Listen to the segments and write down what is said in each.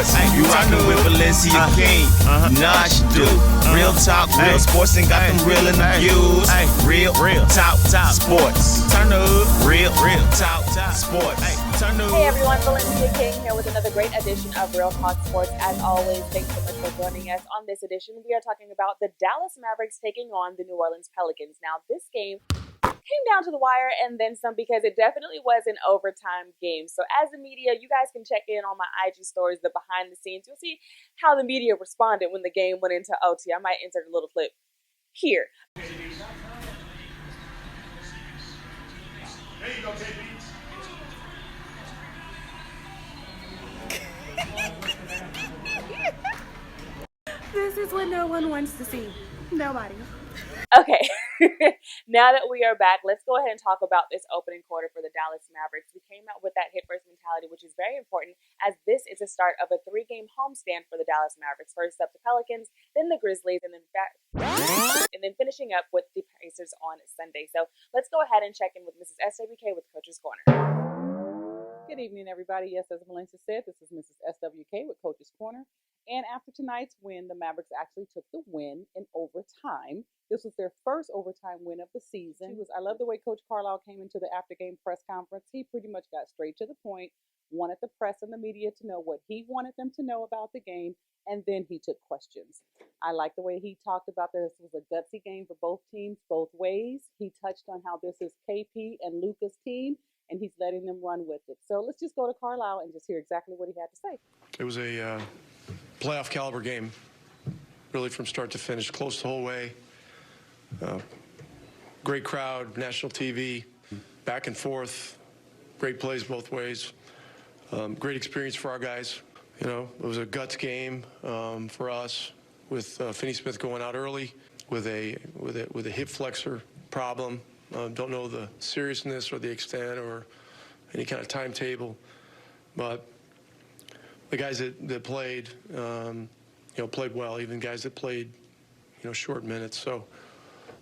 sports. You rockin' with Valencia King. Nah, she do. Real talk, real sports, and got them real in the views. Real talk sports. Turn up. Real talk sports. Hey everyone, Valencia King here with another great edition of Real Talk Sports. As always, thanks so much for joining us. On this edition, we are talking about the Dallas Mavericks taking on the New Orleans Pelicans. Now, this game came down to the wire and then some because it definitely was an overtime game. So as the media, you guys can check in on my IG stories, the behind the scenes. You'll see how the media responded when the game went into OT. I might insert a little clip here. There you go, KB. This is what no one wants to see. Nobody. Okay, now that we are back, let's go ahead and talk about this opening quarter for the Dallas Mavericks. We came out with that hit-first mentality, which is very important, as this is the start of a 3-game homestand for the Dallas Mavericks. First up, the Pelicans, then the Grizzlies, and then finishing up with the Pacers on Sunday. So let's go ahead and check in with Mrs. SWK with Coach's Corner. Good evening, everybody. Yes, as Valencia said, this is Mrs. SWK with Coach's Corner. And after tonight's win, the Mavericks actually took the win in overtime. This was their first overtime win of the season. I love the way Coach Carlisle came into the after-game press conference. He pretty much got straight to the point, wanted the press and the media to know what he wanted them to know about the game, and then he took questions. I like the way he talked about this was a gutsy game for both teams, both ways. He touched on how this is KP and Luka's team, and he's letting them run with it. So let's just go to Carlisle and just hear exactly what he had to say. It was a playoff caliber game, really from start to finish, close the whole way. Great crowd, national TV, back and forth, great plays both ways. Great experience for our guys. You know, it was a guts game for us with Finney-Smith going out early with a hip flexor problem. Don't know the seriousness or the extent or any kind of timetable, but the guys that played, played well. Even guys that played, short minutes. So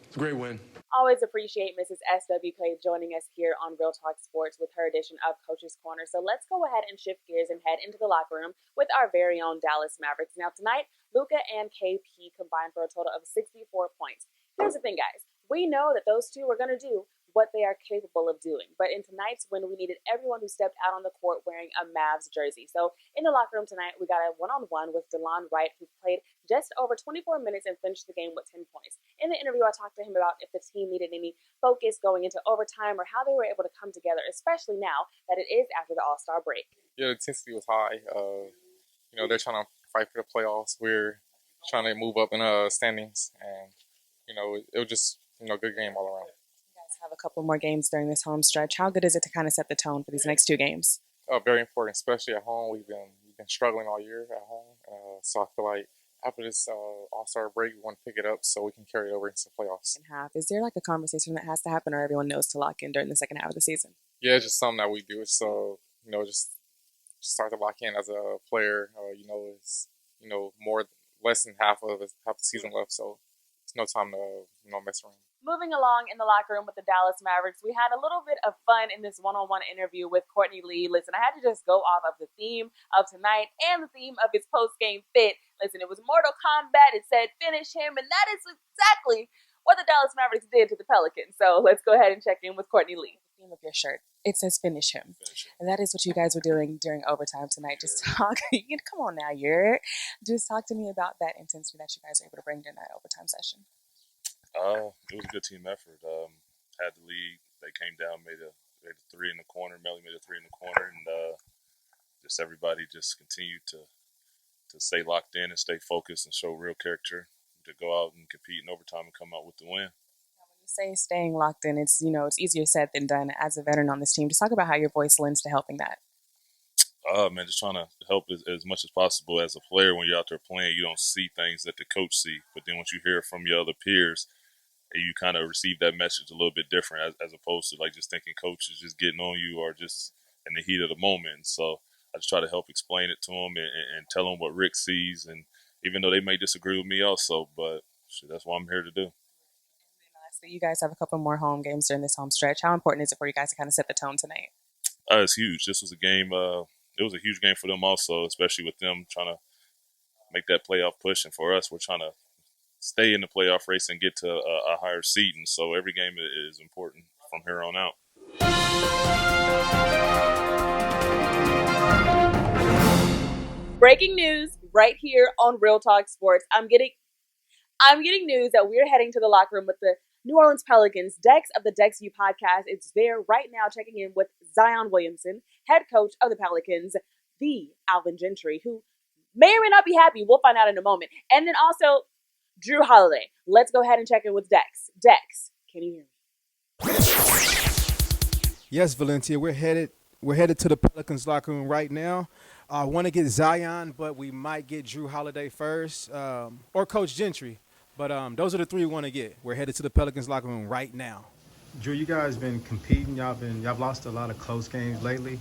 it's a great win. Always appreciate Mrs. SWK joining us here on Real Talk Sports with her edition of Coach's Corner. So let's go ahead and shift gears and head into the locker room with our very own Dallas Mavericks. Now tonight, Luka and KP combined for a total of 64 points. Here's the thing, guys. We know that those two are going to do what they are capable of doing. But in tonight's win, we needed everyone who stepped out on the court wearing a Mavs jersey. So in the locker room tonight, we got a one-on-one with Delon Wright, who played just over 24 minutes and finished the game with 10 points. In the interview, I talked to him about if the team needed any focus going into overtime or how they were able to come together, especially now that it is after the All-Star break. Yeah, the intensity was high. They're trying to fight for the playoffs. We're trying to move up in standings, and it was just good game all around. Have a couple more games during this home stretch. How good is it to kind of set the tone for these next 2 games? Very important, especially at home. We've been struggling all year at home, so I feel like after this All-Star break, we want to pick it up so we can carry it over into the playoffs. Is there like a conversation that has to happen, or everyone knows to lock in during the second half of the season? Yeah, it's just something that we do. So just start to lock in as a player. It's less than half the season left, so it's no time to mess around. Moving along in the locker room with the Dallas Mavericks, we had a little bit of fun in this one-on-one interview with Courtney Lee. Listen, I had to just go off of the theme of tonight and the theme of his post-game fit. Listen, it was Mortal Kombat. It said finish him, and that is exactly what the Dallas Mavericks did to the Pelicans. So let's go ahead and check in with Courtney Lee. The theme of your shirt, it says finish him. And that is what you guys were doing during overtime tonight. Just talk, come on now, just talk to me about that intensity that you guys were able to bring during that overtime session. It was a good team effort. Had the lead. They came down, made a 3 in the corner. Melly made a 3 in the corner, and just everybody just continued to stay locked in and stay focused and show real character to go out and compete in overtime and come out with the win. When you say staying locked in, it's easier said than done. As a veteran on this team, just talk about how your voice lends to helping that. Just trying to help as much as possible. As a player, when you're out there playing, you don't see things that the coach see, but then once you hear it from your other peers, you kind of receive that message a little bit different as opposed to like just thinking coach is just getting on you or just in the heat of the moment. So I just try to help explain it to them and tell them what Rick sees. And even though they may disagree with me also, but that's what I'm here to do. And lastly, you guys have a couple more home games during this home stretch. How important is it for you guys to kind of set the tone tonight? It's huge. This was a game, it it was a huge game for them also, especially with them trying to make that playoff push. And for us, we're trying to stay in the playoff race and get to a higher seed. And so every game is important from here on out. Breaking news right here on Real Talk Sports. I'm getting news that we're heading to the locker room with the New Orleans Pelicans. Dex of the Dex View Podcast is there right now checking in with Zion Williamson, head coach of the Pelicans, the Alvin Gentry, who may or may not be happy. We'll find out in a moment. And then also Jrue Holiday. Let's go ahead and check in with Dex. Dex, can you hear me? Yes, Valencia, we're headed to the Pelicans locker room right now. I want to get Zion, but we might get Jrue Holiday first, or Coach Gentry. But those are the three we want to get. We're headed to the Pelicans locker room right now. Jrue, you guys been competing. Y'all lost a lot of close games lately.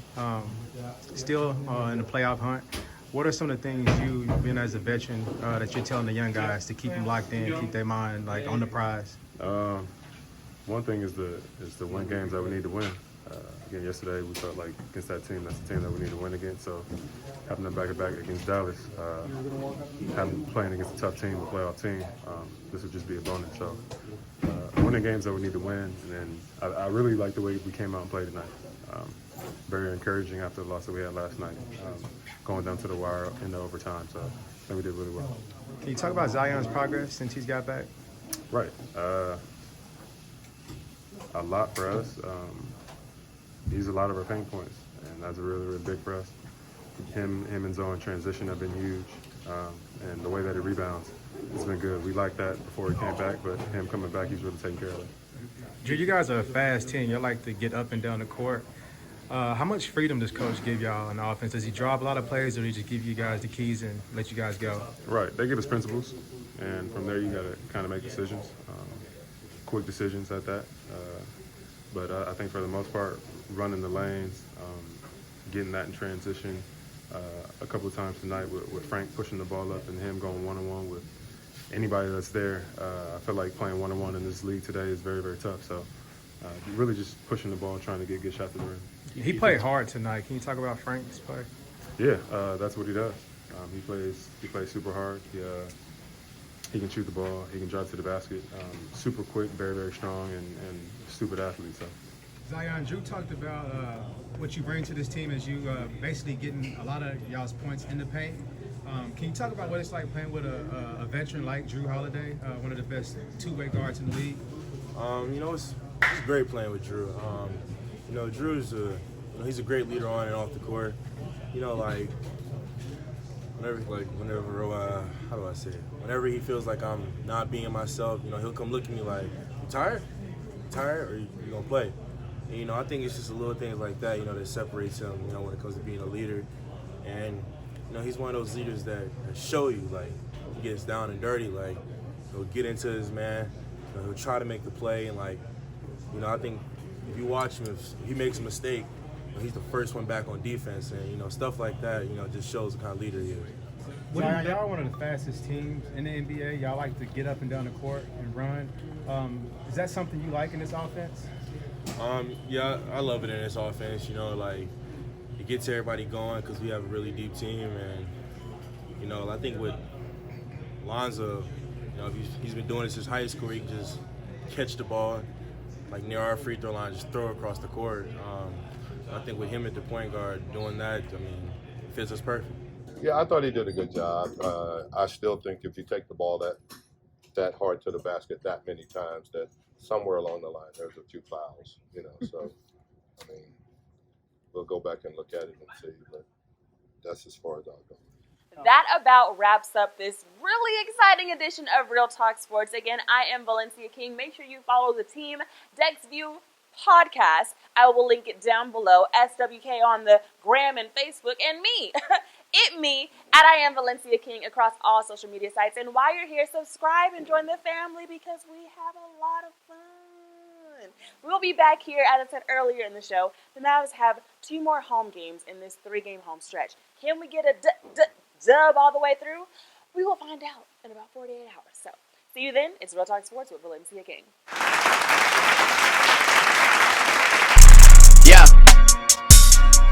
Still in the playoff hunt. What are some of the things you, being as a veteran, that you're telling the young guys to keep them locked in, keep their mind on the prize? One thing is to win games that we need to win. Again, yesterday we felt like against that team, that's the team that we need to win against. So having them back-to-back against Dallas, playing against a tough team, a playoff team, this would just be a bonus. So winning games that we need to win, and then I really like the way we came out and played tonight. Very encouraging after the loss that we had last night, going down to the wire in the overtime. So I think we did really well. Can you talk about Zion's progress since he's got back? Right. A lot for us. He's a lot of our pain points, and that's really, really big for us. Him and Zoe in transition have been huge, and the way that he rebounds has been good. We liked that before he came back, but him coming back, he's really taking care of it. Jrue, you guys are a fast team. You like to get up and down the court. How much freedom does Coach give y'all on offense? Does he drop a lot of plays, or does he just give you guys the keys and let you guys go? Right. They give us principles, and from there you got to kind of make decisions, quick decisions at that. But I think for the most part, running the lanes, getting that in transition, a couple of times tonight with Frank pushing the ball up and him going one-on-one with anybody that's there. I feel like playing one-on-one in this league today is very, very tough. So really just pushing the ball and trying to get good shots at the rim. He played hard tonight. Can you talk about Frank's play? Yeah, that's what he does. He plays super hard. He can shoot the ball. He can drive to the basket. Super quick, very, very strong, and stupid athlete. So. Zion, Jrue talked about what you bring to this team as you basically getting a lot of y'all's points in the paint. Can you talk about what it's like playing with a veteran like Jrue Holiday, one of the best two-way guards in the league? It's great playing with Jrue. Drew's he's a great leader on and off the court. Whenever he feels like I'm not being myself, he'll come look at me like, "You tired? Or you gonna play?" And, I think it's just the little things like that, that separates him, when it comes to being a leader. And, he's one of those leaders that show you, he gets down and dirty, he'll get into his man, he'll try to make the play, and, I think if you watch him, if he makes a mistake, he's the first one back on defense, and, stuff like that, just shows the kind of leader he is. Zion, y'all are one of the fastest teams in the NBA. Y'all like to get up and down the court and run. Is that something you like in this offense? Yeah, I love it in this offense. It gets everybody going because we have a really deep team, and I think with Lonzo, he's been doing it since high school. He can just catch the ball, near our free throw line, just throw it across the court. I think with him at the point guard doing that, it fits us perfect. Yeah, I thought he did a good job. I still think if you take the ball that hard to the basket that many times, that somewhere along the line there's a few fouls, So, we'll go back and look at it and see, but that's as far as I'll go. That about wraps up this really exciting edition of Real Talk Sports. Again, I am Valencia King. Make sure you follow the team, Dex View Podcast. I will link it down below. SWK on the Gram and Facebook, and me. Me at I am Valencia King across all social media sites. And while you're here, subscribe and join the family because we have a lot of fun. We'll be back here, as I said earlier in the show. The Mavs have 2 more home games in this 3-game home stretch. Can we get a dub all the way through? We will find out in about 48 hours. So, see you then. It's Real Talk Sports with Valencia King. Yeah.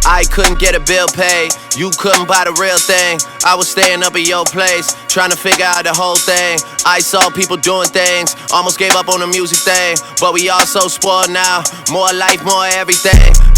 I couldn't get a bill paid, you couldn't buy the real thing. I was staying up at your place, trying to figure out the whole thing. I saw people doing things, almost gave up on the music thing. But we all so spoiled now, more life, more everything.